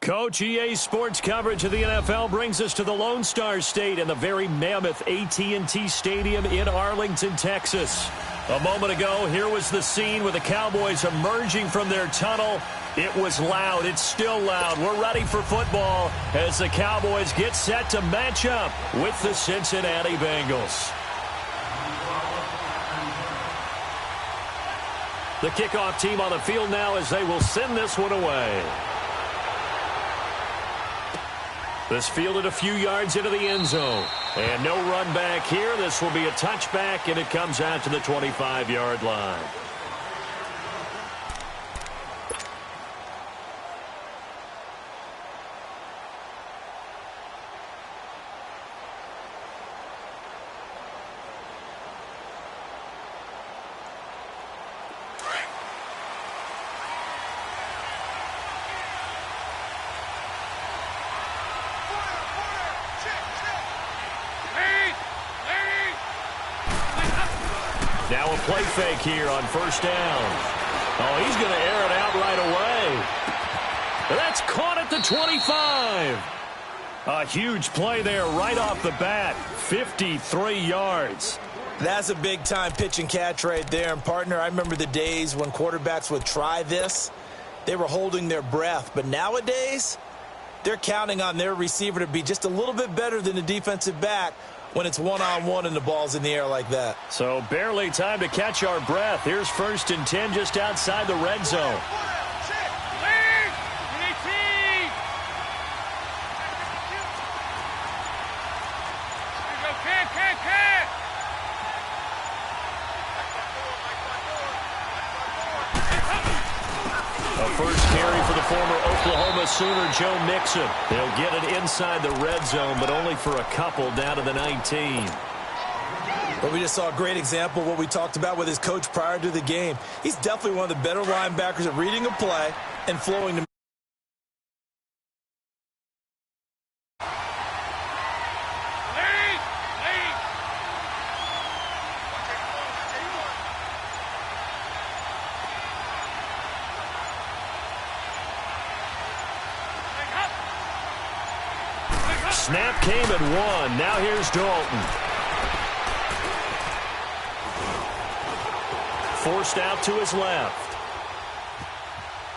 Coach, EA Sports coverage of the NFL brings us to the Lone Star State and the very mammoth AT&T Stadium in Arlington, Texas. A moment ago, here was the scene with the Cowboys emerging from their tunnel. It was loud. It's still loud. We're ready for football as the Cowboys get set to match up with the Cincinnati Bengals. The kickoff team on the field now as they will send this one away. This fielded a few yards into the end zone. And no run back here. This will be a touchback, and it comes out to the 25-yard line. Now a play fake here on first down. Oh, he's going to air it out right away. That's caught at the 25. A huge play there right off the bat. 53 yards. That's a big-time pitch and catch right there. And, partner, I remember the days when quarterbacks would try this. They were holding their breath. But nowadays, they're counting on their receiver to be just a little bit better than the defensive back when it's one-on-one and the ball's in the air like that. So barely time to catch our breath. Here's 1st and 10 just outside the red zone. A first carry for the former Oklahoma Sooner, Joe Mixon. They'll get it inside the red zone, but only for a couple down to the 19. But we just saw a great example of what we talked about with his coach prior to the game. He's definitely one of the better linebackers at reading a play and flowing to Snap came at 1. Now here's Dalton. Forced out to his left.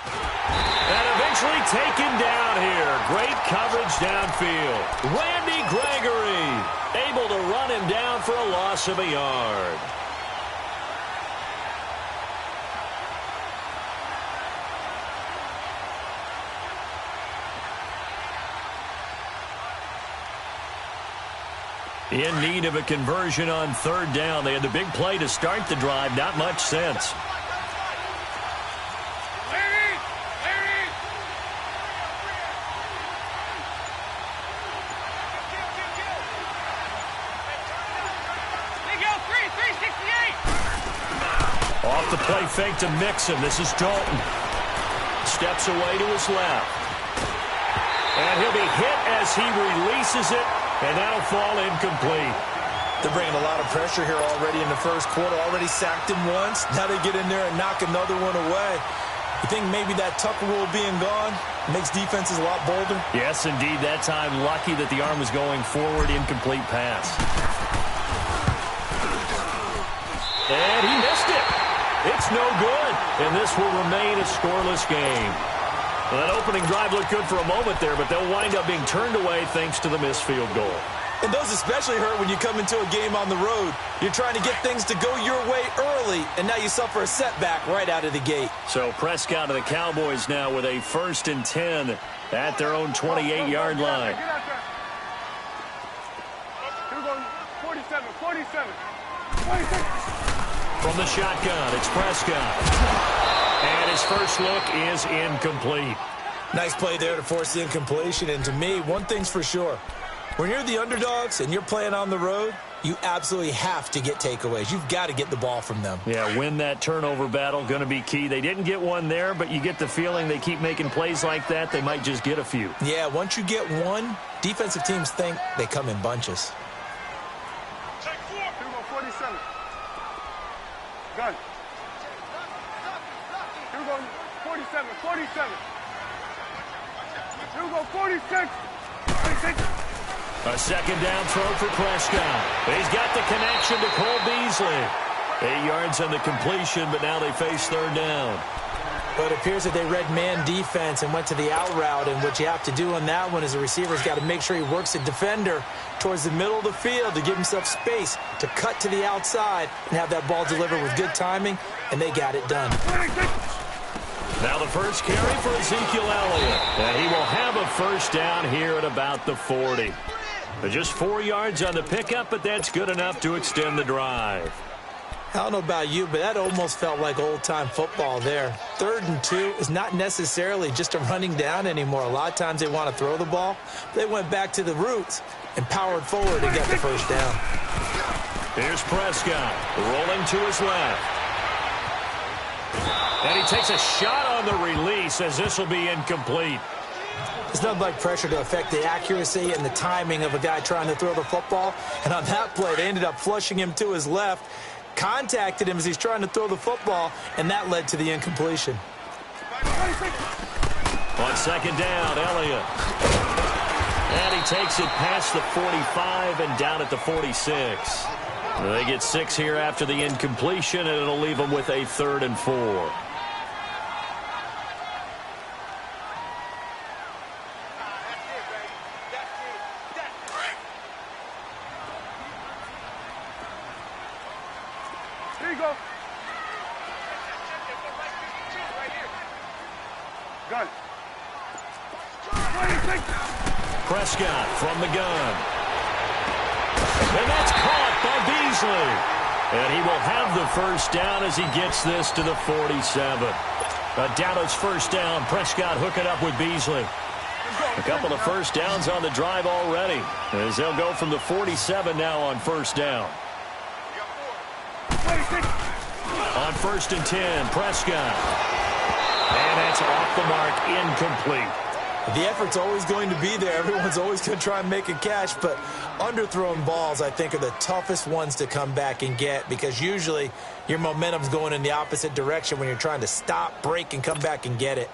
And eventually taken down here. Great coverage downfield. Randy Gregory able to run him down for a loss of a yard. In need of a conversion on 3rd down. They had the big play to start the drive. Not much sense. Off the play fake to Mixon. This is Dalton. Steps away to his left. And he'll be hit as he releases it. And that'll fall incomplete. They're bringing a lot of pressure here already in the first quarter. Already sacked him once. Now they get in there and knock another one away. You think maybe that Tucker rule being gone makes defenses a lot bolder? Yes, indeed. That time, lucky that the arm was going forward. Incomplete pass. And he missed it. It's no good. And this will remain a scoreless game. Well, that opening drive looked good for a moment there, but they'll wind up being turned away thanks to the missed field goal. And those especially hurt when you come into a game on the road. You're trying to get things to go your way early, and now you suffer a setback right out of the gate. So Prescott and the Cowboys now with a 1st and 10 at their own 28-yard line. Here we go, 47. From the shotgun, it's Prescott. And his first look is incomplete. Nice play there to force the incompletion. And to me, one thing's for sure. When you're the underdogs and you're playing on the road, you absolutely have to get takeaways. You've got to get the ball from them. Yeah, win that turnover battle, going to be key. They didn't get one there, but you get the feeling they keep making plays like that, they might just get a few. Yeah, once you get one, defensive teams think they come in bunches. Check 4. Here we go, 47. Gun. Here we go, 47. Here we go, 46. 46. A second down throw for Prescott. He's got the connection to Cole Beasley. 8 yards on the completion, but now they face third down. But it appears that they read man defense and went to the out route, and what you have to do on that one is the receiver's got to make sure he works the defender towards the middle of the field to give himself space to cut to the outside and have that ball delivered with good timing, and they got it done. Now the first carry for Ezekiel Elliott, and he will have a first down here at about the 40. But just 4 yards on the pickup, but that's good enough to extend the drive. I don't know about you, but that almost felt like old-time football there. 3rd and 2 is not necessarily just a running down anymore. A lot of times they want to throw the ball. They went back to the roots and powered forward and got the first down. Here's Prescott rolling to his left. And he takes a shot on the release as this will be incomplete. There's nothing like pressure to affect the accuracy and the timing of a guy trying to throw the football. And on that play, they ended up flushing him to his left, contacted him as he's trying to throw the football, and that led to the incompletion. On second down, Elliott. And he takes it past the 45 and down at the 46. They get 6 here after the incompletion, and it'll leave them with a 3rd and 4. Here you go. Gun. 26. Prescott from the gun. And that's caught by Beasley. And he will have the first down as he gets this to the 47. A Dallas first down. Prescott hooking up with Beasley. A couple of first downs on the drive already, as they'll go from the 47 now on first down. On 1st and 10, Prescott. And that's off the mark, incomplete. The effort's always going to be there. Everyone's always going to try and make a catch, but underthrown balls, I think, are the toughest ones to come back and get, because usually your momentum's going in the opposite direction when you're trying to stop, break, and come back and get it.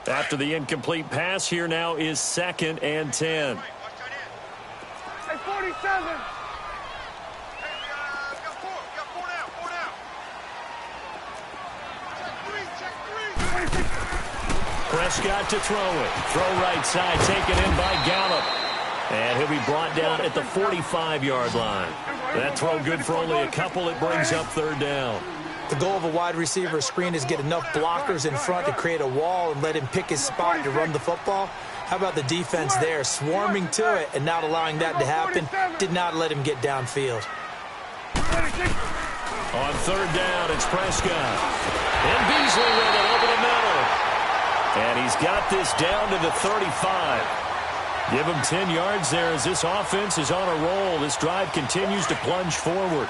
After the incomplete pass, here now is 2nd and 10. Hey, 47. Prescott to throw it. Throw right side, taken in by Gallup. And he'll be brought down at the 45-yard line. That throw good for only a couple. It brings up 3rd down. The goal of a wide receiver screen is get enough blockers in front to create a wall and let him pick his spot to run the football. How about the defense there, swarming to it and not allowing that to happen? Did not let him get downfield. On 3rd down, it's Prescott. And Beasley with it over the middle. And he's got this down to the 35. Give him 10 yards there as this offense is on a roll. This drive continues to plunge forward.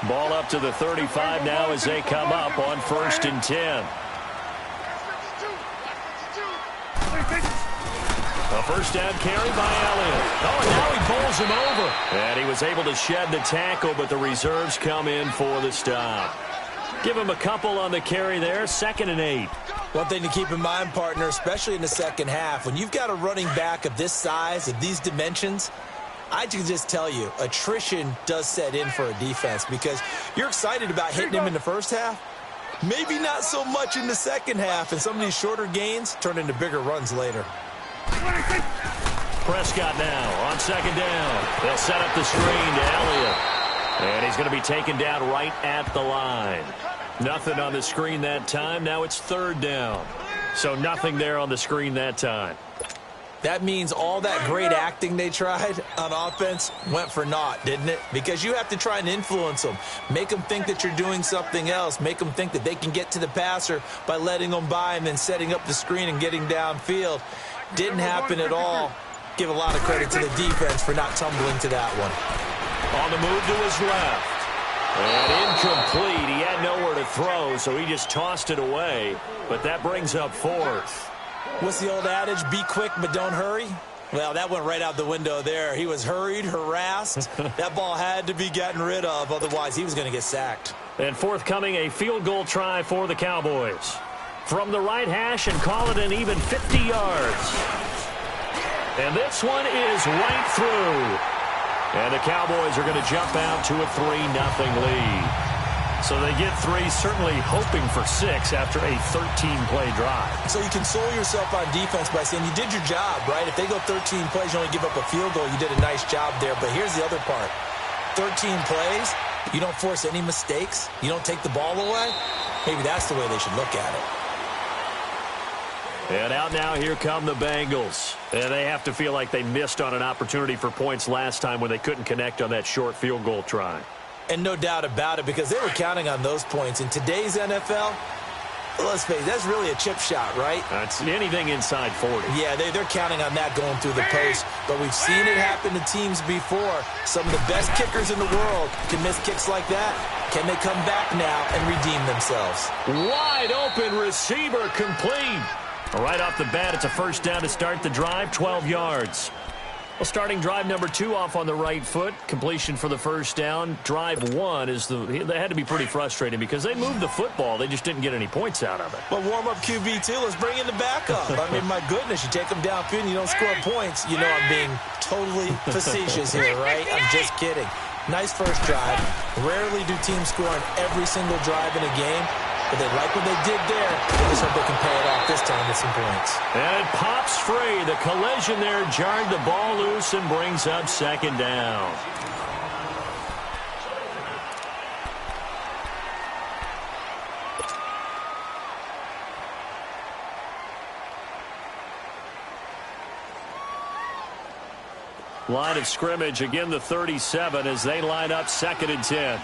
Ball up to the 35 now as they come up on 1st and 10. A first down carry by Elliott. Oh, and now he bowls him over. And he was able to shed the tackle, but the reserves come in for the stop. Give him a couple on the carry there, 2nd and 8. One thing to keep in mind, partner, especially in the second half, when you've got a running back of this size, of these dimensions, I can just tell you, attrition does set in for a defense, because you're excited about hitting him in the first half. Maybe not so much in the second half, and some of these shorter gains turn into bigger runs later. Prescott now on 2nd down. They'll set up the screen to Elliott. And he's going to be taken down right at the line. Nothing on the screen that time. Now it's 3rd down. So nothing there on the screen that time. That means all that great acting they tried on offense went for naught, didn't it? Because you have to try and influence them. Make them think that you're doing something else. Make them think that they can get to the passer by letting them by and then setting up the screen and getting downfield. Didn't happen at all. Give a lot of credit to the defense for not tumbling to that one. On the move to his left. And incomplete. He had nowhere to throw, so he just tossed it away. But that brings up 4th. What's the old adage? Be quick, but don't hurry. Well, that went right out the window there. He was hurried, harassed. That ball had to be gotten rid of. Otherwise, he was going to get sacked. And forthcoming, a field goal try for the Cowboys. From the right hash and call it an even 50 yards. And this one is right through. And the Cowboys are going to jump out to a 3-0 lead. So they get 3, certainly hoping for 6 after a 13-play drive. So you console yourself on defense by saying you did your job, right? If they go 13 plays, you only give up a field goal, you did a nice job there. But here's the other part. 13 plays, you don't force any mistakes, you don't take the ball away. Maybe that's the way they should look at it. And out now, here come the Bengals. And they have to feel like they missed on an opportunity for points last time when they couldn't connect on that short field goal try. And no doubt about it, because they were counting on those points. In today's NFL, let's face it, that's really a chip shot, right? That's anything inside 40. Yeah, they're counting on that going through the post. But we've seen it happen to teams before. Some of the best kickers in the world can miss kicks like that. Can they come back now and redeem themselves? Wide open receiver complete. Right off the bat, it's a first down to start the drive, 12 yards. Well, starting drive number 2 off on the right foot. Completion for the first down. Drive 1 is they had to be pretty frustrating because they moved the football. They just didn't get any points out of it. Well, warm up QB2. Let's bring in the backup. I mean, my goodness, you take them downfield and you don't score points. You know I'm being totally facetious here, right? I'm just kidding. Nice first drive. Rarely do teams score on every single drive in a game. But they like what they did there. They just hope they can pay it off this time with some points. And it pops free. The collision there jarred the ball loose and brings up second down. Line of scrimmage, again the 37 as they line up 2nd and 10.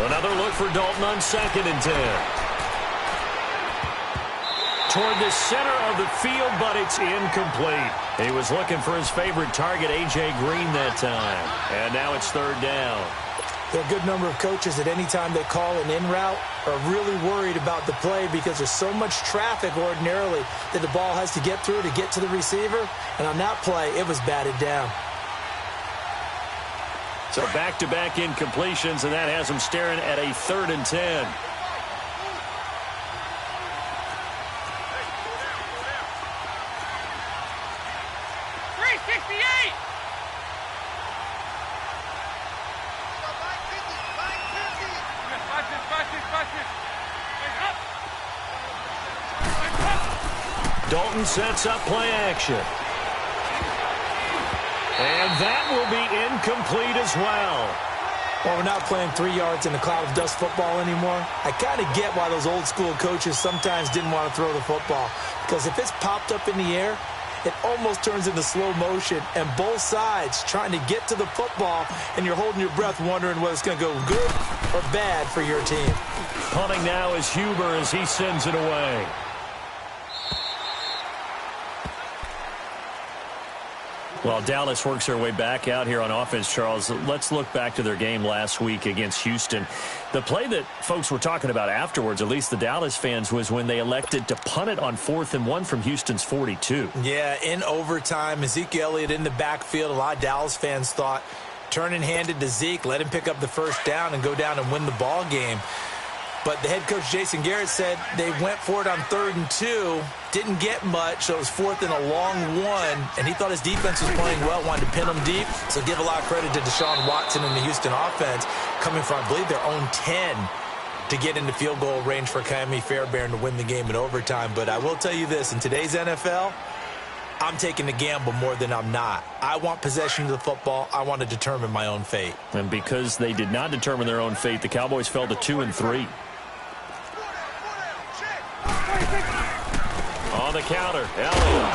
Another look for Dalton on 2nd and 10. Toward the center of the field, but it's incomplete. He was looking for his favorite target, A.J. Green, that time. And now it's 3rd down. There are a good number of coaches that any time they call an in route are really worried about the play because there's so much traffic ordinarily that the ball has to get through to get to the receiver. And on that play, it was batted down. So back-to-back incompletions, and that has them staring at a 3rd and 10. Dalton sets up play action. And that will be incomplete as well. Well, we're not playing 3 yards in a cloud of dust football anymore. I kind of get why those old school coaches sometimes didn't want to throw the football. Because if it's popped up in the air, it almost turns into slow motion. And both sides trying to get to the football, and you're holding your breath wondering whether it's going to go good or bad for your team. Punting now is Huber as he sends it away. Well, Dallas works their way back out here on offense, Charles. Let's look back to their game last week against Houston. The play that folks were talking about afterwards, at least the Dallas fans, was when they elected to punt it on 4th and 1 from Houston's 42. Yeah, in overtime, Ezekiel Elliott in the backfield. A lot of Dallas fans thought turning handed to Zeke, let him pick up the first down and go down and win the ball game. But the head coach, Jason Garrett, said they went for it on 3rd and 2, didn't get much, so it was 4th and a long 1, and he thought his defense was playing well, wanted to pin them deep. So give a lot of credit to Deshaun Watson and the Houston offense, coming from, I believe, their own 10 to get into field goal range for Kaimi Fairbairn to win the game in overtime. But I will tell you this, in today's NFL, I'm taking the gamble more than I'm not. I want possession of the football. I want to determine my own fate. And because they did not determine their own fate, the Cowboys fell to 2 and 3. On the counter, Elliott.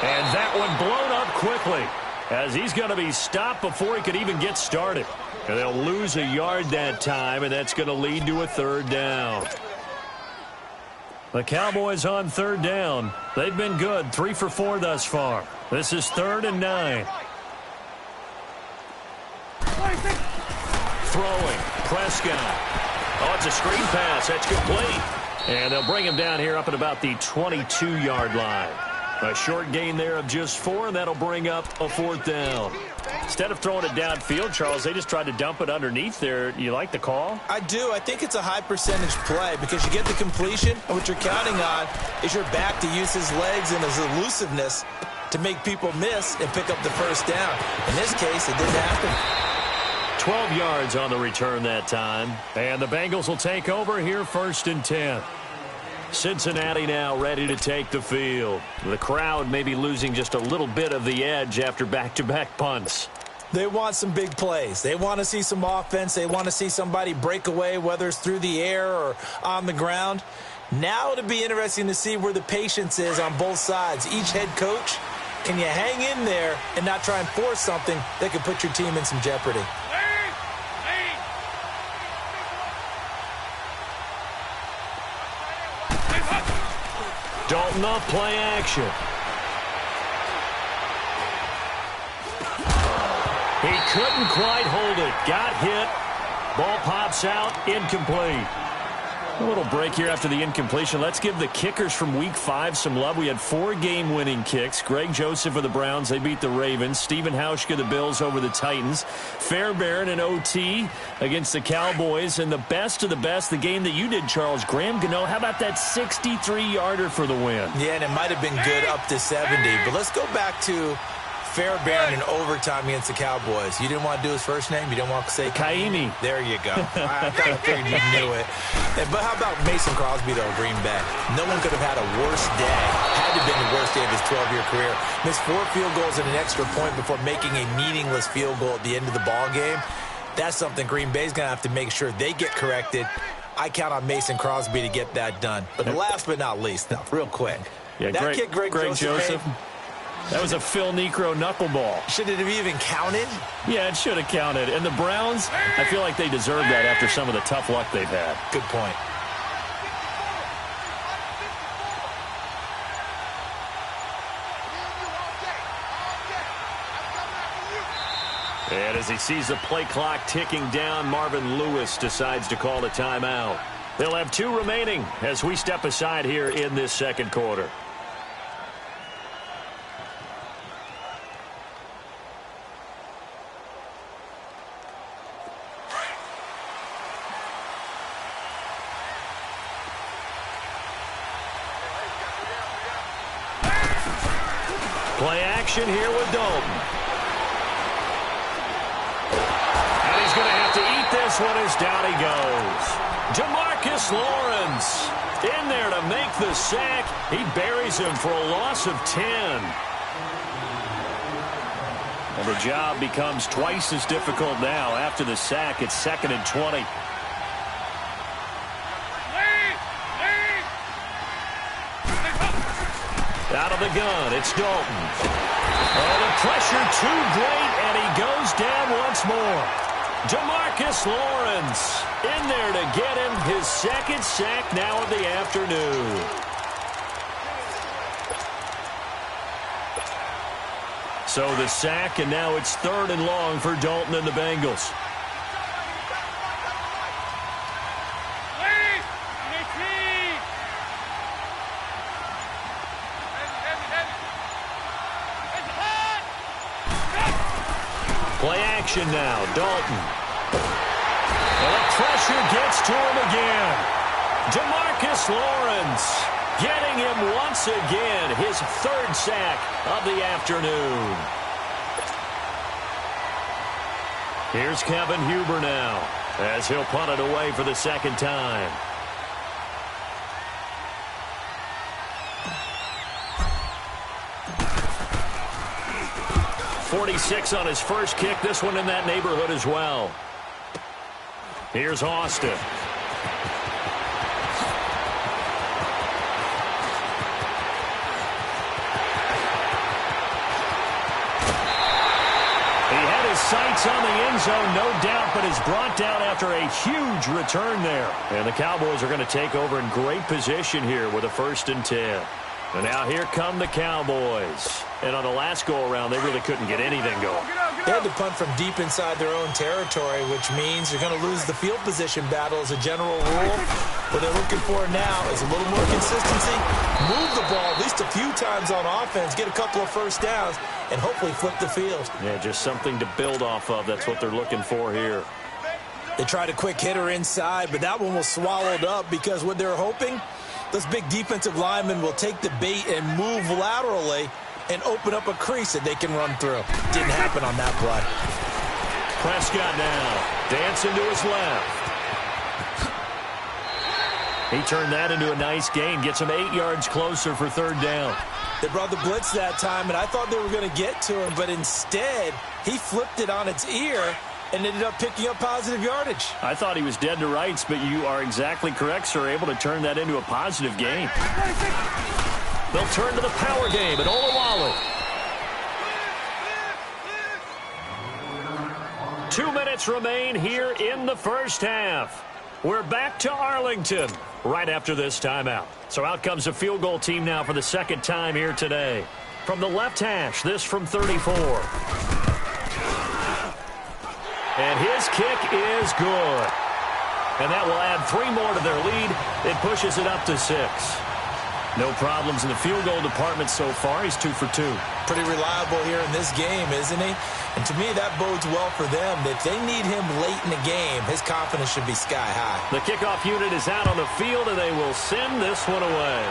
And that one blown up quickly as he's going to be stopped before he could even get started. And they'll lose a yard that time, and that's going to lead to a 3rd down. The Cowboys on 3rd down. They've been good, 3 for 4 thus far. This is 3rd and 9. Throwing, Prescott. Oh, it's a screen pass. That's complete. And they'll bring him down here up at about the 22-yard line. A short gain there of just 4, and that'll bring up a 4th down. Instead of throwing it downfield, Charles, they just tried to dump it underneath there. You like the call? I do. I think it's a high percentage play because you get the completion, and what you're counting on is your back to use his legs and his elusiveness to make people miss and pick up the first down. In this case, it didn't happen. 12 yards on the return that time. And the Bengals will take over here 1st and 10. Cincinnati now ready to take the field. The crowd may be losing just a little bit of the edge after back-to-back punts. They want some big plays. They want to see some offense. They want to see somebody break away, whether it's through the air or on the ground. Now it'll be interesting to see where the patience is on both sides. Each head coach, can you hang in there and not try and force something that could put your team in some jeopardy? Dalton off play action. He couldn't quite hold it. Got hit. Ball pops out. Incomplete. A little break here after the incompletion. Let's give the kickers from Week 5 some love. We had 4 game-winning kicks. Greg Joseph of the Browns, they beat the Ravens. Stephen Hauschka, the Bills, over the Titans. Fairbairn and OT against the Cowboys. And the best of the best, the game that you did, Charles, Graham Gano. How about that 63-yarder for the win? Yeah, and it might have been good up to 70. But let's go back to Fairbairn in overtime against the Cowboys. You didn't want to do his first name? You didn't want to say Kaimi. There you go. I figured you knew it. But how about Mason Crosby, though, Green Bay? No one could have had a worse day. Had to have been the worst day of his 12-year career. Missed 4 field goals and an extra point before making a meaningless field goal at the end of the ball game. That's something Green Bay's going to have to make sure they get corrected. I count on Mason Crosby to get that done. But last but not least, though, real quick. Yeah, that kid Greg Joseph made, that was a Phil Necro knuckleball. Should it have even counted? Yeah, it should have counted. And the Browns, I feel like they deserve that after some of the tough luck they've had. Good point. And as he sees the play clock ticking down, Marvin Lewis decides to call a timeout. They'll have 2 remaining as we step aside here in this second quarter. Play action here with Dalton. And he's going to have to eat this one as down he goes. Jamarcus Lawrence in there to make the sack. He buries him for a loss of 10. And the job becomes twice as difficult now. After the sack, it's 2nd and 20. Out of the gun, it's Dalton. Oh, the pressure too great, and he goes down once more. Jamarcus Lawrence in there to get him his 2nd sack now of the afternoon. So the sack, and now it's 3rd and long for Dalton and the Bengals. Play action now, Dalton. Well, the pressure gets to him again. Jamarcus Lawrence getting him once again, his 3rd sack of the afternoon. Here's Kevin Huber now as he'll punt it away for the 2nd time. 46 on his first kick. This one in that neighborhood as well. Here's Austin. He had his sights on the end zone, no doubt, but is brought down after a huge return there. And the Cowboys are going to take over in great position here with a 1st and 10. And now here come the Cowboys. And on the last go-around, they really couldn't get anything going. Get out, get out. They had to punt from deep inside their own territory, which means you're going to lose the field position battle as a general rule. What they're looking for now is a little more consistency, move the ball at least a few times on offense, get a couple of first downs, and hopefully flip the field. Yeah, just something to build off of. That's what they're looking for here. They tried a quick hitter inside, but that one was swallowed up because what they're hoping, those big defensive linemen will take the bait and move laterally and open up a crease that they can run through. Didn't happen on that play. Prescott now dancing to his left. He turned that into a nice gain, gets him 8 yards closer for third down. They brought the blitz that time, and I thought they were going to get to him, but instead he flipped it on its ear and ended up picking up positive yardage. I thought he was dead to rights, but you are exactly correct, sir. Able to turn that into a positive gain. They'll turn to the power game at Olawale. 2 minutes remain here in the first half. We're back to Arlington right after this timeout. So out comes the field goal team now for the second time here today. From the left hash, this from 34. And his kick is good. And that will add 3 more to their lead. It pushes it up to 6. No problems in the field goal department so far. He's 2 for 2. Pretty reliable here in this game, isn't he? And to me, that bodes well for them. If they need him late in the game, his confidence should be sky high. The kickoff unit is out on the field, and they will send this one away.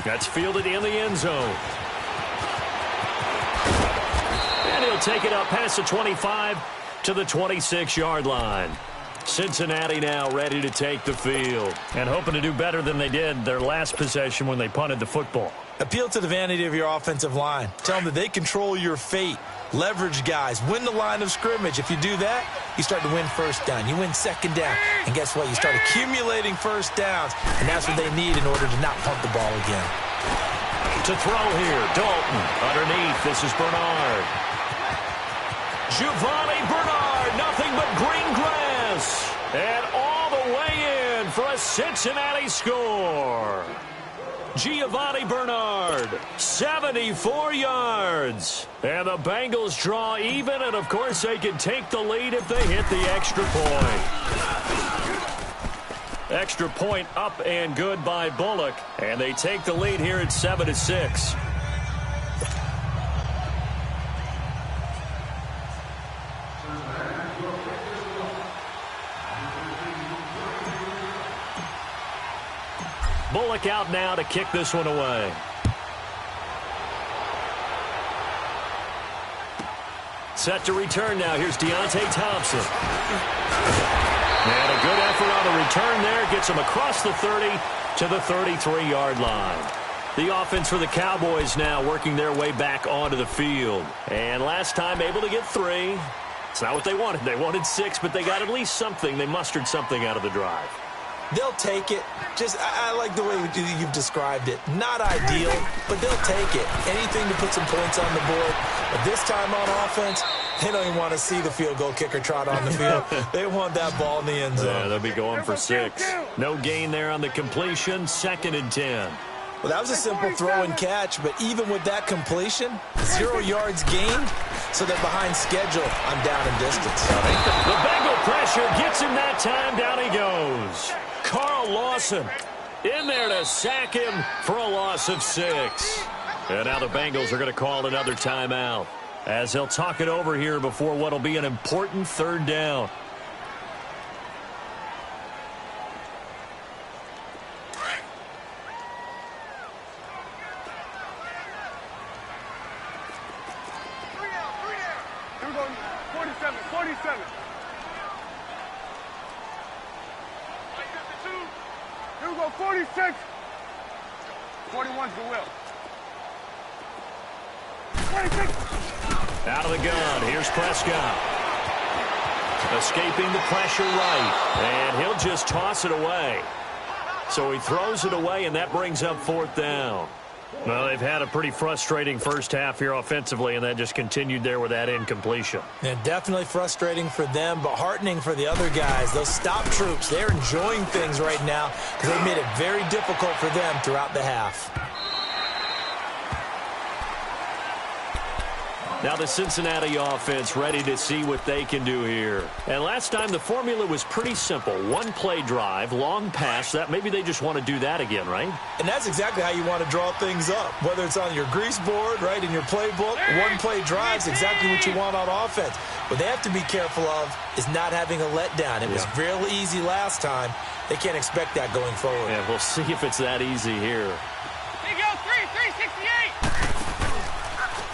That's fielded in the end zone. And he'll take it up past the 25 to the 26-yard line. Cincinnati now ready to take the field and hoping to do better than they did their last possession when they punted the football. Appeal to the vanity of your offensive line. Tell them that they control your fate. Leverage guys. Win the line of scrimmage. If you do that, you start to win first down. You win second down. And guess what? You start accumulating first downs. And that's what they need in order to not punt the ball again. To throw here, Dalton. Underneath, this is Bernard. Giovanni Bernard, nothing but green grass. And all the way in for a Cincinnati score. Giovanni Bernard, 74 yards. And the Bengals draw even, and of course they can take the lead if they hit the extra point. Extra point up and good by Bullock, and they take the lead here at 7-6. Bullock out now to kick this one away. Set to return now. Here's Deontay Thompson. And a good effort on the return there. Gets him across the 30 to the 33-yard line. The offense for the Cowboys now working their way back onto the field. And last time able to get 3. It's not what they wanted. They wanted 6, but they got at least something. They mustered something out of the drive. They'll take it. I like the way you've described it. Not ideal, but they'll take it. Anything to put some points on the board. But this time on offense, they don't even want to see the field goal kicker trot on the field. They want that ball in the end zone. Yeah, they'll be going for 6. No gain there on the completion. 2nd and 10. Well, that was a simple throw and catch, but even with that completion, 0 yards gained, so they're behind schedule on down and distance. The Bengal pressure gets him that time. Down he goes. Carl Lawson in there to sack him for a loss of 6. And now the Bengals are going to call another timeout as they'll talk it over here before what will be an important 3rd down. Here we go. 47. 47. Here we go. 46. 41's the will. 26. Out of the gun. Here's Prescott. Escaping the pressure right. And he'll just toss it away. So he throws it away, and that brings up 4th down. Well, they've had a pretty frustrating first half here offensively, and that just continued there with that incompletion. Yeah, definitely frustrating for them, but heartening for the other guys. Those stop troops, they're enjoying things right now because they made it very difficult for them throughout the half. Now the Cincinnati offense ready to see what they can do here. And last time the formula was pretty simple. One play drive, long pass. That maybe they just want to do that again, right? And that's exactly how you want to draw things up. Whether it's on your grease board, right, in your playbook, one play drive is exactly what you want on offense. What they have to be careful of is not having a letdown. It was real easy last time. They can't expect that going forward. Yeah, we'll see if it's that easy here. Here you go, 368.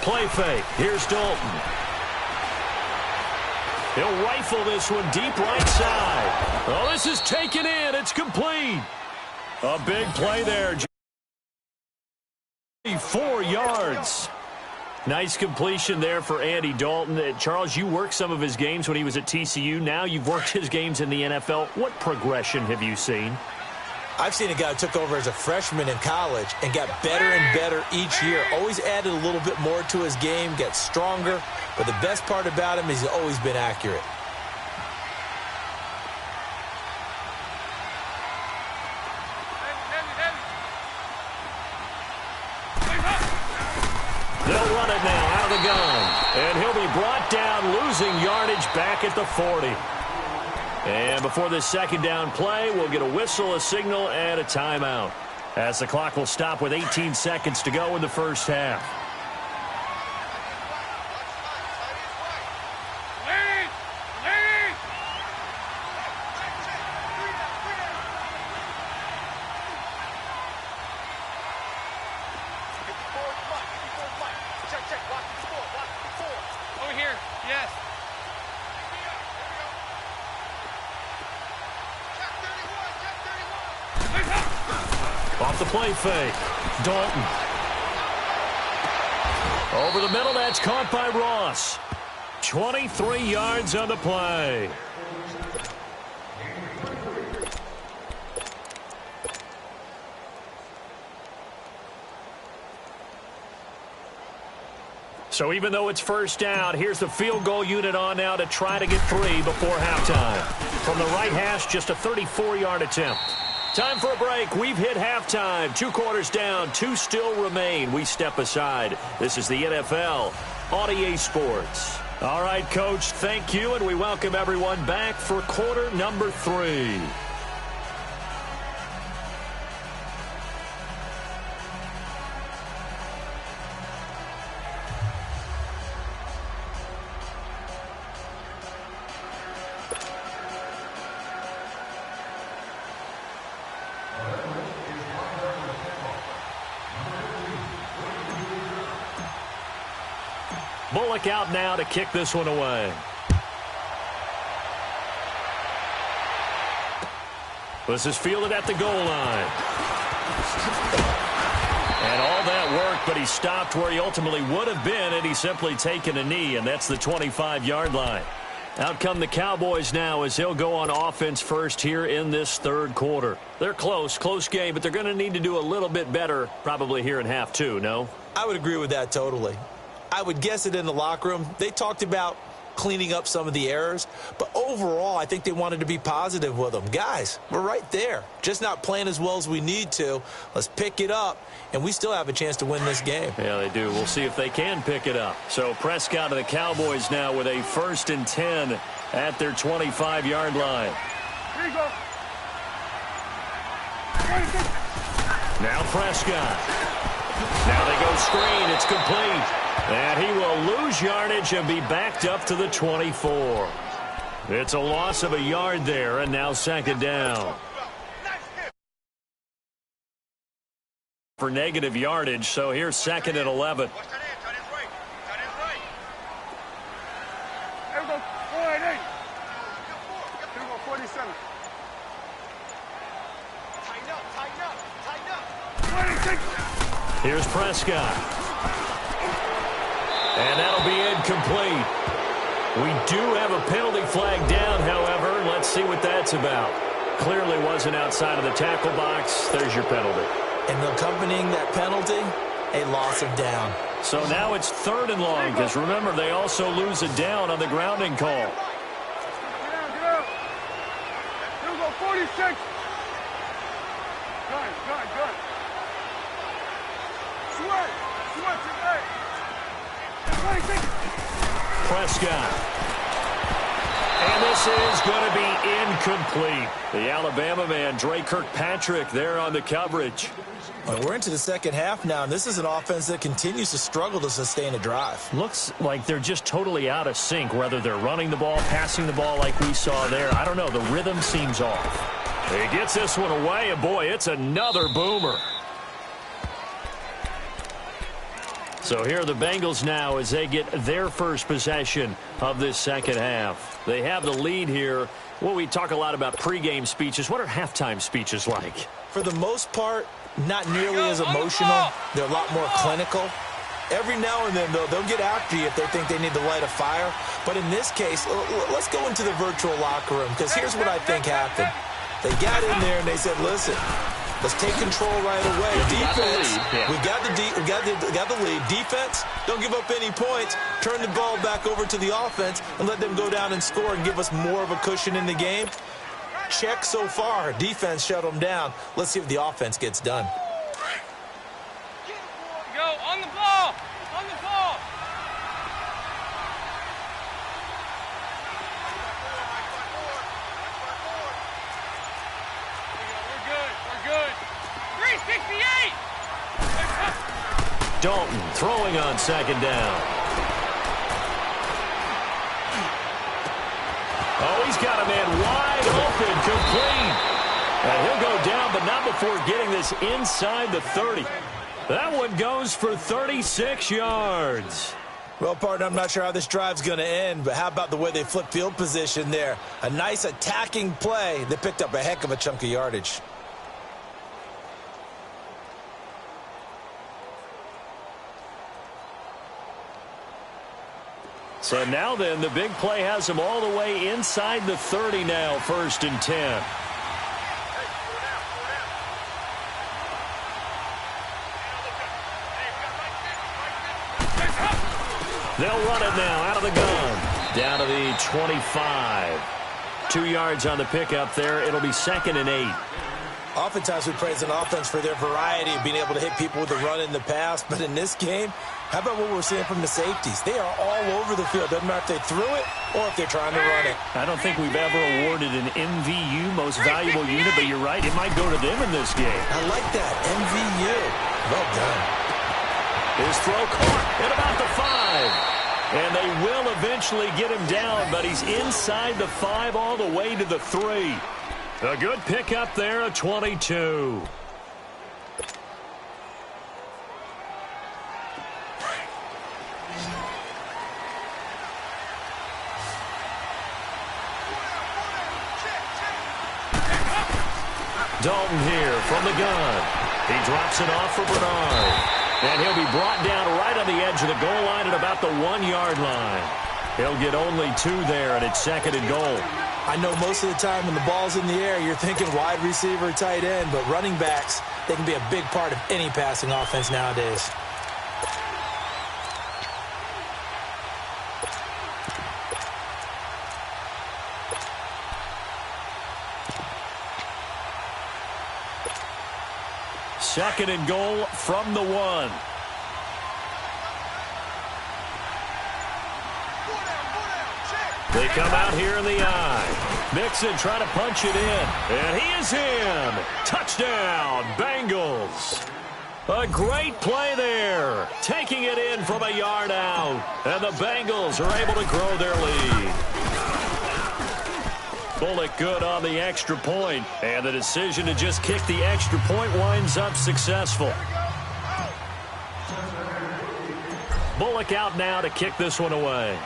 Play fake. Here's Dalton. He'll rifle this one deep right side. Oh, this is taken in. It's complete. A big play there. 4 yards. Nice completion there for Andy Dalton. Charles, you worked some of his games when he was at TCU. Now you've worked his games in the NFL. What progression have you seen? I've seen a guy who took over as a freshman in college and got better and better each year. Always added a little bit more to his game, gets stronger. But the best part about him is he's always been accurate. They'll run it now out of the gun. And he'll be brought down, losing yardage back at the 40. And before this second down play, we'll get a whistle, a signal, and a timeout, as the clock will stop with 18 seconds to go in the first half. Over here, yes. Off the play fake. Dalton. Over the middle, that's caught by Ross. 23 yards on the play. So even though it's first down, here's the field goal unit on now to try to get 3 before halftime. From the right hash, just a 34-yard attempt. Time for a break. We've hit halftime. 2 quarters down, 2 still remain. We step aside. This is the NFL on EA Sports. All right, Coach, thank you, and we welcome everyone back for quarter number 3. Bullock out now to kick this one away. This is fielded at the goal line. And all that work, but he stopped where he ultimately would have been had he simply taken a knee, and that's the 25-yard line. Out come the Cowboys now as they'll go on offense first here in this third quarter. They're close game, but they're going to need to do a little bit better probably here in half 2, no? I would agree with that totally. I would guess it in the locker room. They talked about cleaning up some of the errors, but overall, I think they wanted to be positive with them. Guys, we're right there. Just not playing as well as we need to. Let's pick it up, and we still have a chance to win this game. Yeah, they do. We'll see if they can pick it up. So Prescott and the Cowboys now with a 1st and 10 at their 25-yard line. Here you go. Now Prescott. Now they go screen. It's complete. And he will lose yardage and be backed up to the 24. It's a loss of a yard there, and now second down. For negative yardage, so here's 2nd and 11. Here we go, 488. Here we go, 47. Tighten up. 26. Here's Prescott. And that'll be incomplete. We do have a penalty flag down, however. Let's see what that's about. Clearly wasn't outside of the tackle box. There's your penalty. And accompanying that penalty, a loss of down. So now it's 3rd and long, because remember, they also lose a down on the grounding call. Get out. Here we go, 46. Good. Sweat today. 26. Prescott. And this is going to be incomplete. The Alabama man, Dre Kirkpatrick, there on the coverage. Well, we're into the second half now, and this is an offense that continues to struggle to sustain a drive. Looks like they're just totally out of sync, whether they're running the ball, passing the ball like we saw there. I don't know. The rhythm seems off. He gets this one away, and boy, it's another boomer. So here are the Bengals now as they get their first possession of this second half. They have the lead here. Well, we talk a lot about pregame speeches. What are halftime speeches like? For the most part, not nearly as emotional. They're a lot more clinical. Every now and then, though, they'll get after you if they think they need to light a fire. But in this case, let's go into the virtual locker room, because here's what I think happened. They got in there and they said, listen, let's take control right away. Defense, we got the lead. Defense, don't give up any points. Turn the ball back over to the offense and let them go down and score and give us more of a cushion in the game. Check so far. Defense shut them down. Let's see if the offense gets done. Go on the ball. On the ball. We're good. 368. Dalton throwing on second down. Oh, he's got a man wide open, complete. And he'll go down, but not before getting this inside the 30. That one goes for 36 yards. Well, partner, I'm not sure how this drive's going to end, but how about the way they flip field position there? A nice attacking play that picked up a heck of a chunk of yardage. So now then, the big play has them all the way inside the 30 now, 1st and 10. They'll run it now out of the gun. Down to the 25. 2 yards on the pickup there. It'll be 2nd and 8. Oftentimes we praise an offense for their variety of being able to hit people with the run in the pass. But in this game, how about what we're seeing from the safeties? They are all over the field. Doesn't matter if they threw it or if they're trying to run it. I don't think we've ever awarded an MVU, most valuable unit, but you're right. It might go to them in this game. I like that. MVU. Well done. His throw caught at about the 5. And they will eventually get him down, but he's inside the 5 all the way to the 3. A good pickup there, a 22. Dalton here from the gun. He drops it off for Bernard. And he'll be brought down right on the edge of the goal line at about the 1-yard line. He'll get only 2 there, and it's 2nd and goal. I know most of the time when the ball's in the air, you're thinking wide receiver, tight end, but running backs, they can be a big part of any passing offense nowadays. Second and goal from the 1. They come out here in the eye. Mixon trying to punch it in. And he is in. Touchdown, Bengals. A great play there. Taking it in from a yard out. And the Bengals are able to grow their lead. Bullock good on the extra point. And the decision to just kick the extra point winds up successful. Bullock out now to kick this one away.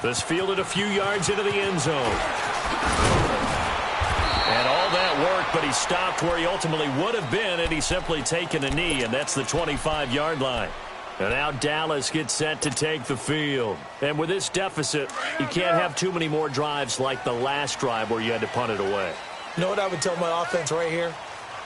This fielded a few yards into the end zone. And all that work, but he stopped where he ultimately would have been, and he's simply taken a knee, and that's the 25-yard line. And now Dallas gets set to take the field. And with this deficit, you can't have too many more drives like the last drive where you had to punt it away. You know what I would tell my offense right here?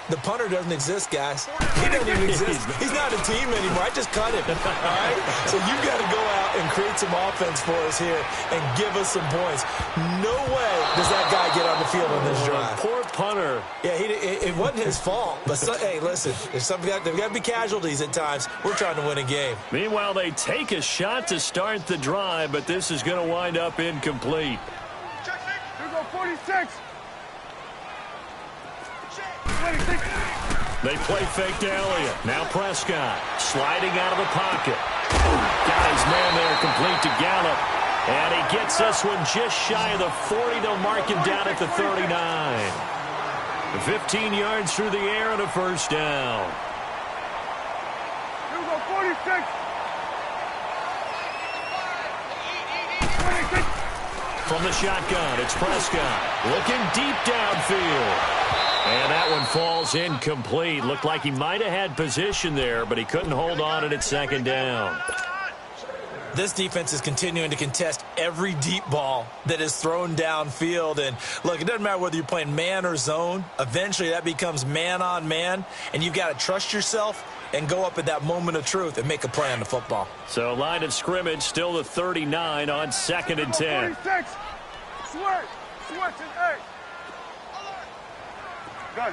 The punter doesn't exist, guys. He doesn't even exist. He's not a team anymore. I just cut him, all right? So you've got to go out and create some offense for us here and give us some points. No way does that guy get on the field on this drive. Poor punter. Yeah, it wasn't his fault. But, hey, listen, there's got to be casualties at times. We're trying to win a game. Meanwhile, they take a shot to start the drive, but this is going to wind up incomplete. Here go 46. They play fake to Elliott. Now Prescott sliding out of the pocket. Got his man there complete to Gallup. And he gets this one just shy of the 40. They'll mark him down at the 39. 15 yards through the air and a first down. Here go 46. 26. From the shotgun, it's Prescott looking deep downfield. And that one falls incomplete. Looked like he might have had position there, but he couldn't hold on and it's second down. This defense is continuing to contest every deep ball that is thrown downfield. And, look, it doesn't matter whether you're playing man or zone. Eventually that becomes man on man, and you've got to trust yourself and go up at that moment of truth and make a play on the football. So line of scrimmage still the 39 on 2nd and 10. 46. Switch and 8. Good.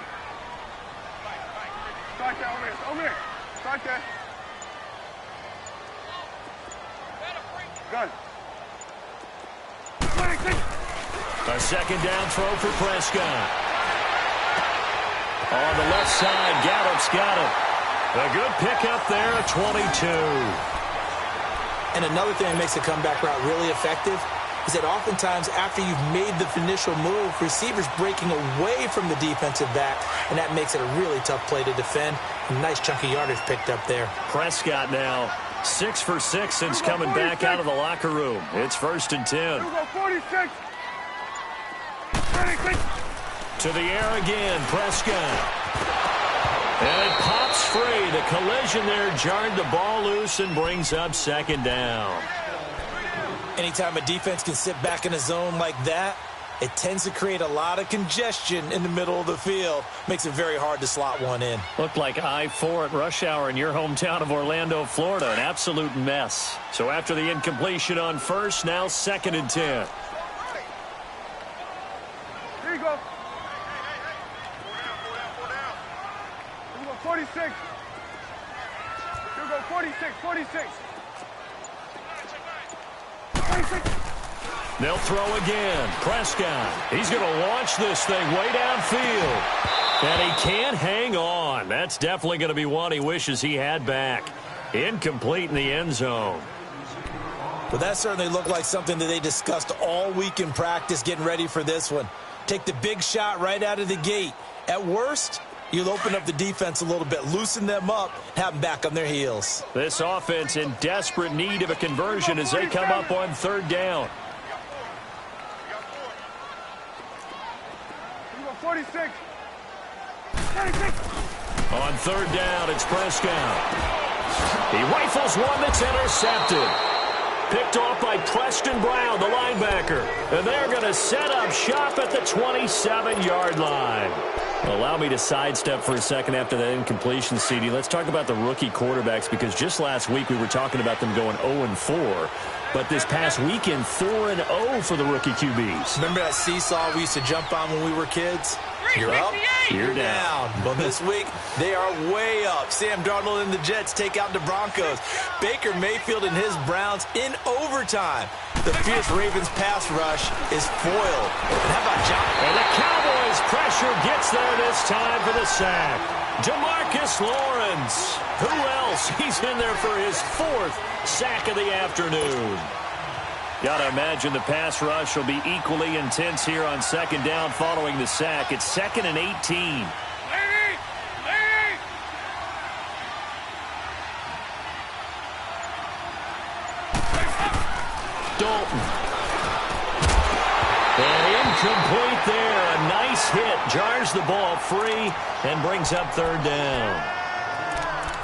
Start that over here. Over here. Start that. Good. 26. A second down throw for Prescott. On the left side, Gallup's got it. A good pickup there, 22. And another thing that makes the comeback route really effective is that oftentimes after you've made the initial move, receivers breaking away from the defensive back, and that makes it a really tough play to defend. A nice chunk of yardage picked up there. Prescott now 6 for 6 since coming back out of the locker room. It's 1st and 10. Here we go 46. 26. To the air again, Prescott. And it pops free. The collision there jarred the ball loose and brings up second down. Anytime a defense can sit back in a zone like that, it tends to create a lot of congestion in the middle of the field. Makes it very hard to slot one in. Looked like I-4 at rush hour in your hometown of Orlando, Florida. An absolute mess. So after the incompletion on first, now 2nd and 10. Here you go. Here we go 46. Here we go 46. 46. 26. They'll throw again. Prescott. He's going to launch this thing way downfield. And he can't hang on. That's definitely going to be one he wishes he had back. Incomplete in the end zone. Well, that certainly looked like something that they discussed all week in practice getting ready for this one. Take the big shot right out of the gate. At worst, you'll open up the defense a little bit, loosen them up, have them back on their heels. This offense in desperate need of a conversion as they come up on 3rd down. 46. 26. On 3rd down, it's Prescott. He rifles one that's intercepted. Picked off by Preston Brown, the linebacker. And they're going to set up shop at the 27-yard line. Allow me to sidestep for a second after that incompletion, CD. Let's talk about the rookie quarterbacks, because just last week we were talking about them going 0-4. But this past weekend, 4-0 for the rookie QBs. Remember that seesaw we used to jump on when we were kids? You're up, you're down. Well, this week, they are way up. Sam Darnold and the Jets take out the Broncos. Baker Mayfield and his Browns in overtime. The fierce Ravens pass rush is foiled. And how about John? And the Cowboys pressure gets there this time for the sack. Jamarcus Lawrence. Who else? He's in there for his 4th sack of the afternoon. Got to imagine the pass rush will be equally intense here on 2nd down following the sack. It's 2nd and 18. Dalton. And incomplete there. A nice hit. Jars the ball free and brings up 3rd down.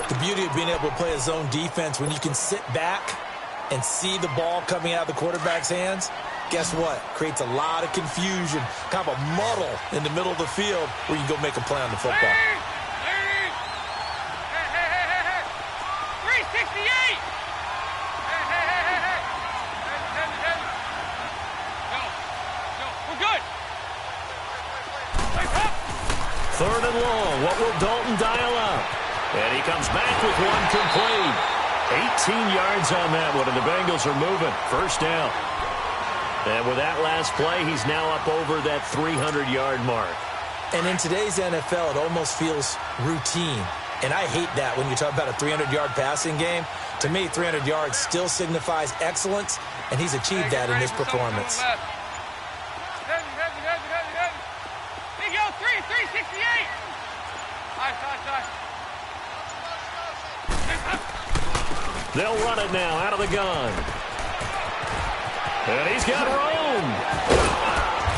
The beauty of being able to play a zone defense when you can sit back and see the ball coming out of the quarterback's hands, guess what? Creates a lot of confusion, kind of a muddle in the middle of the field where you can go make a play on the football. Third and long. What will Dalton dial up? And he comes back with one complete. 18 yards on that one, and the Bengals are moving. First down. And with that last play, he's now up over that 300-yard mark. And in today's NFL, it almost feels routine. And I hate that when you talk about a 300-yard passing game. To me, 300 yards still signifies excellence, and he's achieved that in this performance. They'll run it now out of the gun. And he's got room.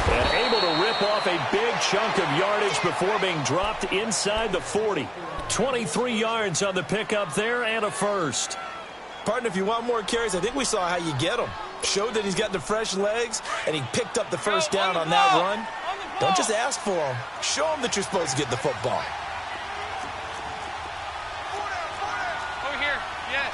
And able to rip off a big chunk of yardage before being dropped inside the 40. 23 yards on the pickup there and a first. Partner, if you want more carries, I think we saw how you get them. Showed that he's got the fresh legs, and he picked up the first down on that run. Don't just ask for them. Show them that you're supposed to get the football. Over here, yes.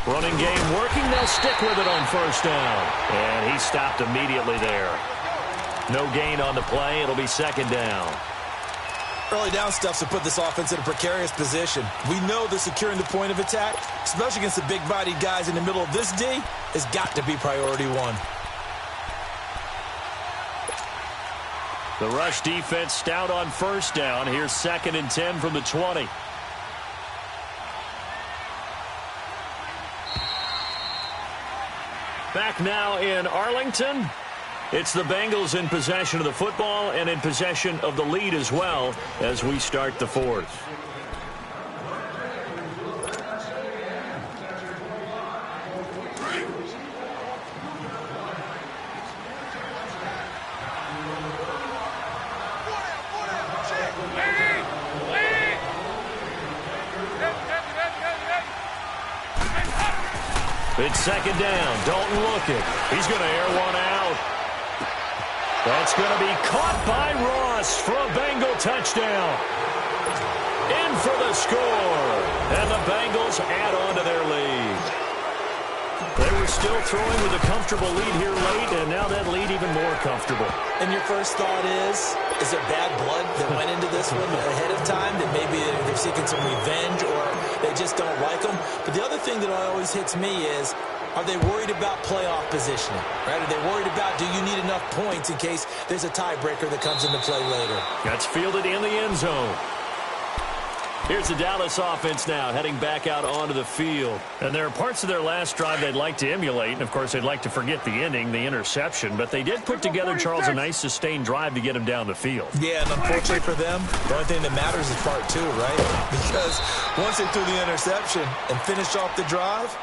Running game working. They'll stick with it on first down. And he stopped immediately there. No gain on the play. It'll be second down. Early down stuffs to put this offense in a precarious position. We know that securing the point of attack, especially against the big-bodied guys in the middle of this D, has got to be priority one. The rush defense stout on first down. Here's 2nd and 10 from the 20. Back now in Arlington. It's the Bengals in possession of the football and in possession of the lead as well as we start the fourth. It's second down. Dalton looking. He's going to air one out. That's going to be caught by Ross for a Bengal touchdown. In for the score. And the Bengals add on to their lead. They were still throwing with a comfortable lead here late, and now that lead even more comfortable. And your first thought is there bad blood that went into this one ahead of time, that maybe they're seeking some revenge or they just don't like them? But the other thing that always hits me is, are they worried about playoff positioning? Right? Are they worried about, do you need enough points in case there's a tiebreaker that comes into play later? That's fielded in the end zone. Here's the Dallas offense now heading back out onto the field. And there are parts of their last drive they'd like to emulate. And, of course, they'd like to forget the ending, the interception. But they did put together, Charles, a nice sustained drive to get him down the field. Yeah, and unfortunately for them, the only thing that matters is part two, right? Because once they threw the interception and finished off the drive,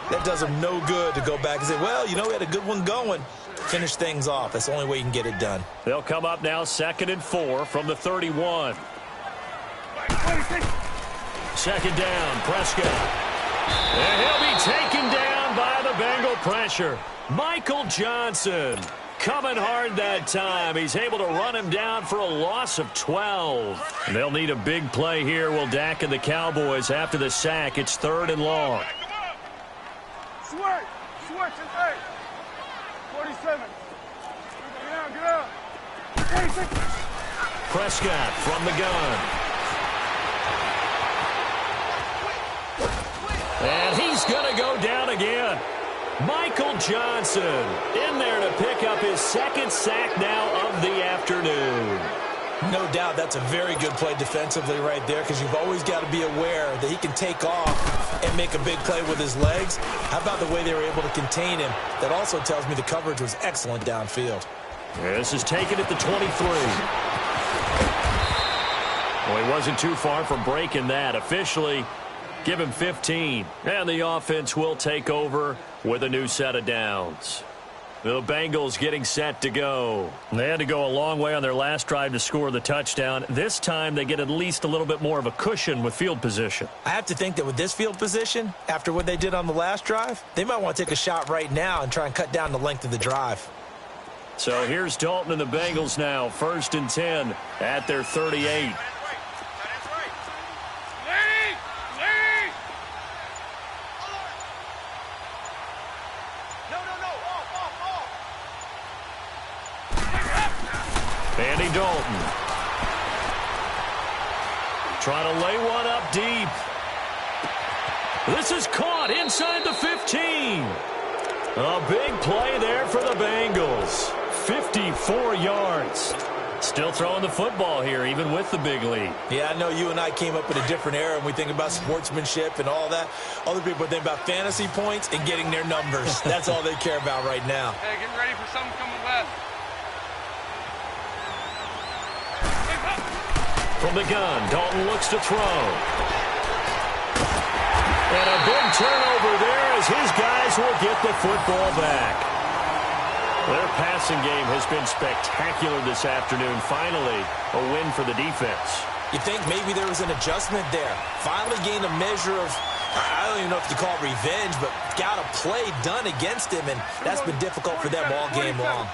that does them no good to go back and say, well, you know, we had a good one going. Finish things off. That's the only way you can get it done. They'll come up now 2nd and 4 from the 31. Second down, Prescott. And he'll be taken down by the Bengal pressure. Michael Johnson coming hard that time. He's able to run him down for a loss of 12. And they'll need a big play here, will Dak and the Cowboys after the sack. It's 3rd and long. Switch and 8. 47. Get out. 86. Prescott from the gun. And he's going to go down again. Michael Johnson in there to pick up his 2nd sack now of the afternoon. No doubt that's a very good play defensively right there, because you've always got to be aware that he can take off and make a big play with his legs. How about the way they were able to contain him? That also tells me the coverage was excellent downfield. This is taken at the 23. Well, he wasn't too far from breaking that. Officially, give him 15. And the offense will take over with a new set of downs. The Bengals getting set to go. They had to go a long way on their last drive to score the touchdown. This time they get at least a little bit more of a cushion with field position. I have to think that with this field position, after what they did on the last drive, they might want to take a shot right now and try and cut down the length of the drive. So here's Dalton and the Bengals now, 1st and 10 at their 38. Andy Dalton. Trying to lay one up deep. This is caught inside the 15. A big play there for the Bengals. 54 yards. Still throwing the football here, even with the big lead. Yeah, I know you and I came up in a different era, and we think about sportsmanship and all that. Other people think about fantasy points and getting their numbers. That's all they care about right now. Hey, get ready for something coming left. From the gun, Dalton looks to throw. And a big turnover there as his guys will get the football back. Their passing game has been spectacular this afternoon. Finally, a win for the defense. You think maybe there was an adjustment there. Finally gained a measure of, I don't even know if you call it revenge, but got a play done against him, and that's been difficult for them all game long.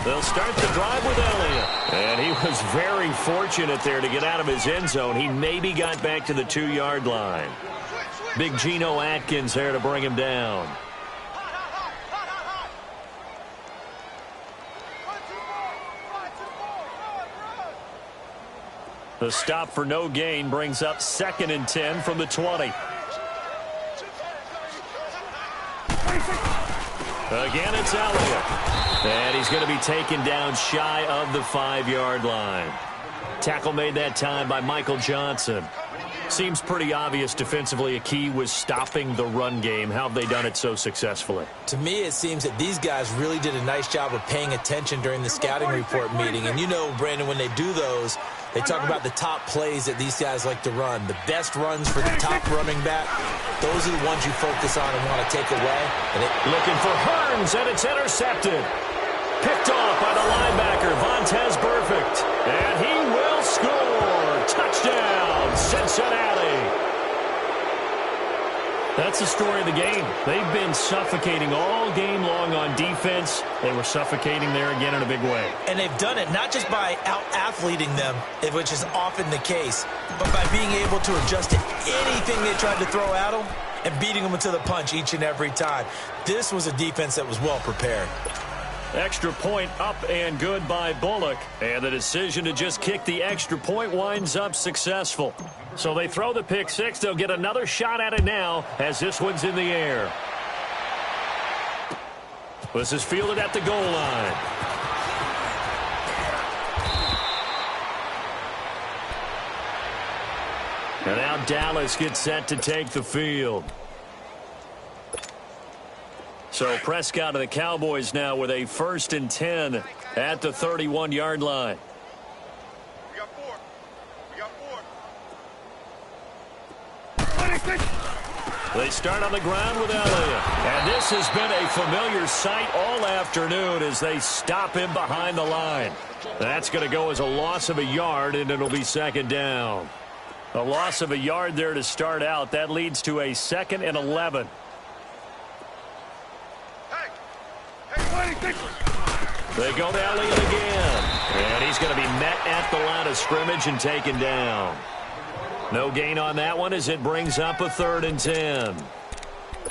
They'll start the drive with Elliott. And he was very fortunate there to get out of his end zone. He maybe got back to the 2-yard line. Big Geno Atkins there to bring him down. The stop for no gain brings up 2nd and 10 from the 20. Again, it's Elliott. And he's going to be taken down shy of the 5-yard line. Tackle made that time by Michael Johnson. Seems pretty obvious defensively a key was stopping the run game. How have they done it so successfully? To me, it seems that these guys really did a nice job of paying attention during the scouting report meeting. And you know, Brandon, when they do those, they talk about the top plays that these guys like to run. The best runs for the top running back, those are the ones you focus on and want to take away. And looking for Hearns, and it's intercepted. Picked off by the linebacker, Vontaze Burfict. And he will score. Touchdown, Cincinnati. That's the story of the game. They've been suffocating all game long on defense. They were suffocating there again in a big way. And they've done it not just by out-athleting them, which is often the case, but by being able to adjust to anything they tried to throw at them and beating them to the punch each and every time. This was a defense that was well prepared. Extra point up and good by Bullock. And the decision to just kick the extra point winds up successful. So they throw the pick six. They'll get another shot at it now as this one's in the air. This is fielded at the goal line. And now Dallas gets set to take the field. So Prescott of the Cowboys now with a 1st and 10 at the 31-yard line. We got 4. We got 4. They start on the ground with Elliott. And this has been a familiar sight all afternoon as they stop him behind the line. That's going to go as a loss of a yard, and it'll be 2nd down. A loss of a yard there to start out. That leads to a 2nd and 11. They go to Elliott again. And he's going to be met at the line of scrimmage and taken down. No gain on that one as it brings up a 3rd and 10.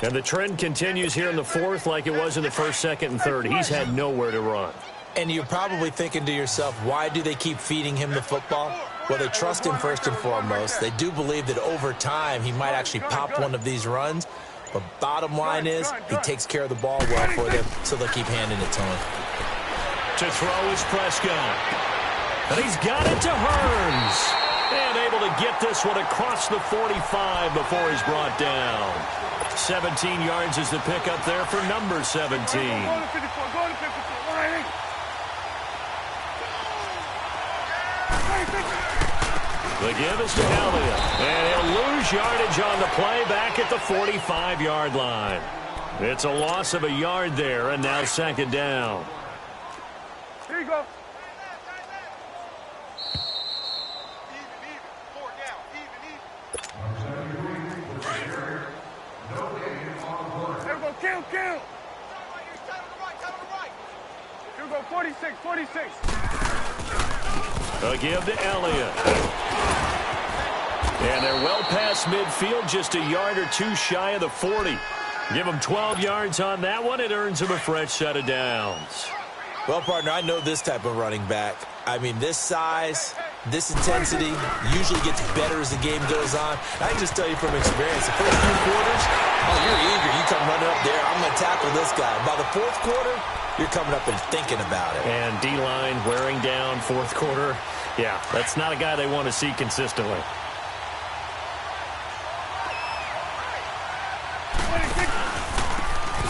And the trend continues here in the 4th like it was in the 1st, 2nd, and 3rd. He's had nowhere to run. And you're probably thinking to yourself, why do they keep feeding him the football? Well, they trust him first and foremost. They do believe that over time he might actually pop one of these runs. But bottom line is he takes care of the ball well for them, so they'll keep handing it to him. To throw is Prescott. And he's got it to Hearns. And able to get this one across the 45 before he's brought down. 17 yards is the pickup there for number 17. The give is to Elliott. And he'll lose yardage on the play back at the 45-yard line. It's a loss of a yard there, and now 2nd down. Here you go. Kill. 46, 46. A give to Elliott. And they're well past midfield, just a yard or two shy of the 40. Give them 12 yards on that one. It earns them a fresh set of downs. Well, partner, I know this type of running back. I mean, this size, this intensity usually gets better as the game goes on. I can just tell you from experience, the first few quarters, oh, you're eager. You come running up there. I'm going to tackle this guy. By the fourth quarter, you're coming up and thinking about it. And D-line wearing down fourth quarter. Yeah, that's not a guy they want to see consistently.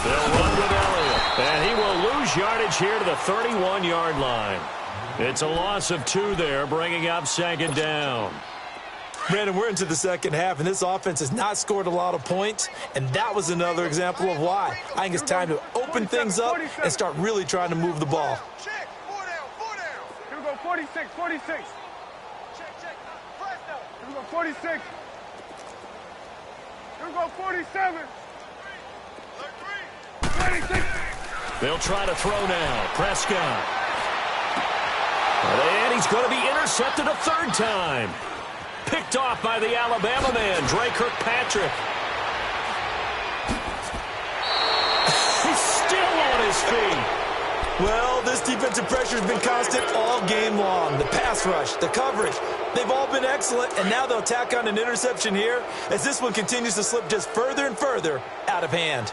They'll run with Elliott, and he will lose yardage here to the 31-yard line. It's a loss of 2 there, bringing up second down. Brandon, we're into the second half, and this offense has not scored a lot of points, and that was another example of why. I think it's time to open things up and start really trying to move the ball. Check, 4 down, 4 down. Here we go, 46, 46. Check, press down. Here we go, 46. Here we go, 47. 26. They'll try to throw now. Prescott. And he's going to be intercepted a third time. Picked off by the Alabama man, Dre Kirkpatrick. He's still on his feet. Well, this defensive pressure has been constant all game long. The pass rush, the coverage, they've all been excellent, and now they'll tack on an interception here as this one continues to slip just further and further out of hand.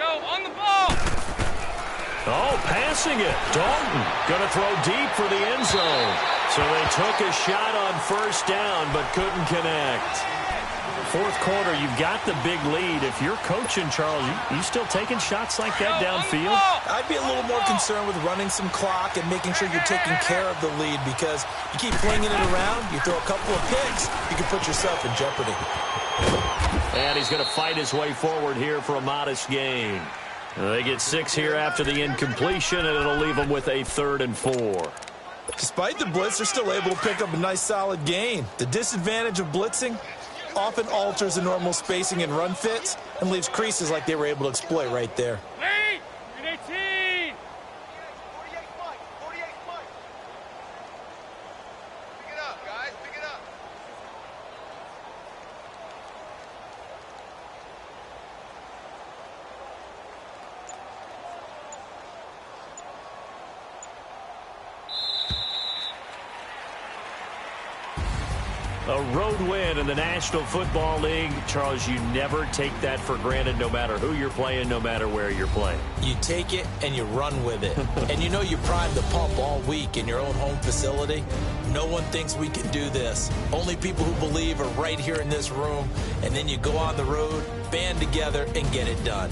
On the ball. Oh, passing it. Dalton going to throw deep for the end zone. So they took a shot on first down but couldn't connect. Fourth quarter, you've got the big lead. If you're coaching, Charles, you still taking shots like that downfield? I'd be a little more concerned with running some clock and making sure you're taking care of the lead, because you keep flinging it around, you throw a couple of picks, you can put yourself in jeopardy. And he's going to fight his way forward here for a modest gain. They get 6 here after the incompletion, and it'll leave them with a 3rd and 4. Despite the blitz, they're still able to pick up a nice, solid gain. The disadvantage of blitzing often alters the normal spacing and run fits and leaves creases like they were able to exploit right there. Wait! 18! 48 spike! 48 spike! Pick it up, guys. Pick it up. A road win in the National Football League. Charles, you never take that for granted, no matter who you're playing, no matter where you're playing. You take it and you run with it. And you know you primed the pump all week in your own home facility. No one thinks we can do this. Only people who believe are right here in this room. And then you go on the road, band together, and get it done.